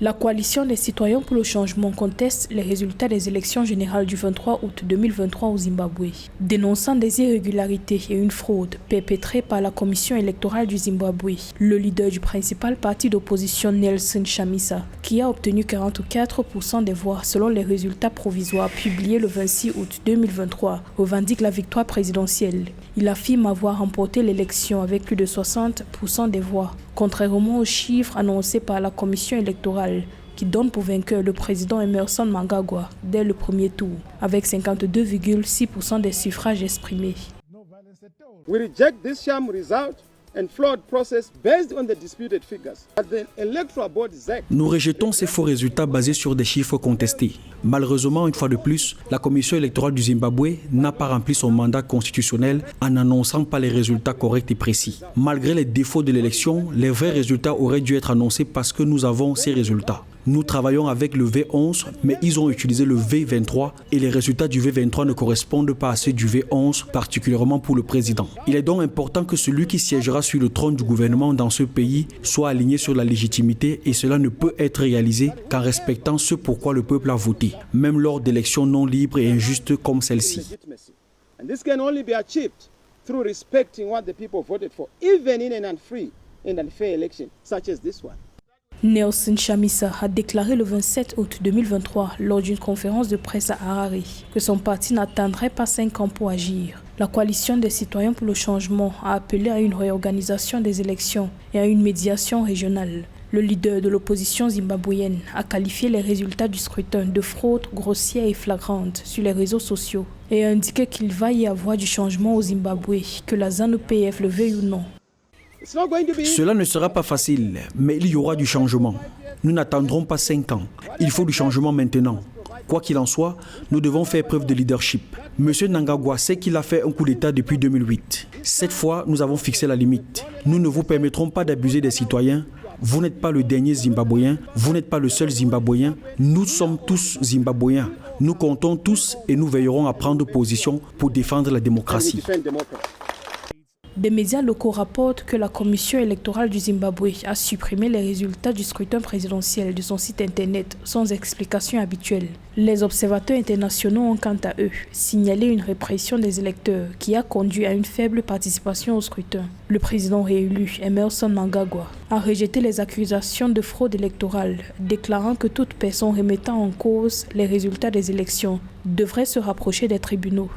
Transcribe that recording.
La coalition des citoyens pour le changement conteste les résultats des élections générales du 23 août 2023 au Zimbabwe, dénonçant des irrégularités et une fraude perpétrée par la commission électorale du Zimbabwe. Le leader du principal parti d'opposition, Nelson Chamisa, qui a obtenu 44% des voix selon les résultats provisoires publiés le 26 août 2023, revendique la victoire présidentielle. Il affirme avoir remporté l'élection avec plus de 60% des voix, contrairement aux chiffres annoncés par la commission électorale qui donne pour vainqueur le président Emmerson Mnangagwa dès le premier tour, avec 52,6% des suffrages exprimés. We reject this sham result and flawed process based on the disputed figures. The Electoral Board ZEC. Nous rejetons ces faux résultats basés sur des chiffres contestés. Malheureusement, une fois de plus, la commission électorale du Zimbabwe n'a pas rempli son mandat constitutionnel en n'annonçant pas les résultats corrects et précis. Malgré les défauts de l'élection, les vrais résultats auraient dû être annoncés parce que nous avons ces résultats. Nous travaillons avec le V11, mais ils ont utilisé le V23 et les résultats du V23 ne correspondent pas à ceux du V11, particulièrement pour le président. Il est donc important que celui qui siégera sur le trône du gouvernement dans ce pays soit aligné sur la légitimité et cela ne peut être réalisé qu'en respectant ce pourquoi le peuple a voté, même lors d'élections non libres et injustes comme celle-ci. And this can only be achieved through respecting what the people voted for, even in an unfree and unfair election such as this one. Nelson Chamisa a déclaré le 27 août 2023 lors d'une conférence de presse à Harare que son parti n'attendrait pas 5 ans pour agir. La coalition des citoyens pour le changement a appelé à une réorganisation des élections et à une médiation régionale. Le leader de l'opposition zimbabwéenne a qualifié les résultats du scrutin de fraude grossière et flagrante sur les réseaux sociaux et a indiqué qu'il va y avoir du changement au Zimbabwe, que la ZANU-PF le veuille ou non. Cela ne sera pas facile, mais il y aura du changement. Nous n'attendrons pas 5 ans. Il faut du changement maintenant. Quoi qu'il en soit, nous devons faire preuve de leadership. Monsieur Mnangagwa sait qu'il a fait un coup d'État depuis 2008. Cette fois, nous avons fixé la limite. Nous ne vous permettrons pas d'abuser des citoyens. Vous n'êtes pas le dernier Zimbabwéen, vous n'êtes pas le seul Zimbabwéen. Nous sommes tous Zimbabwéens. Nous comptons tous et nous veillerons à prendre position pour défendre la démocratie. Des médias locaux rapportent que la commission électorale du Zimbabwe a supprimé les résultats du scrutin présidentiel de son site internet sans explication habituelle. Les observateurs internationaux ont quant à eux signalé une répression des électeurs qui a conduit à une faible participation au scrutin. Le président réélu, Emmerson Mnangagwa, a rejeté les accusations de fraude électorale, déclarant que toute personne remettant en cause les résultats des élections devrait se rapprocher des tribunaux.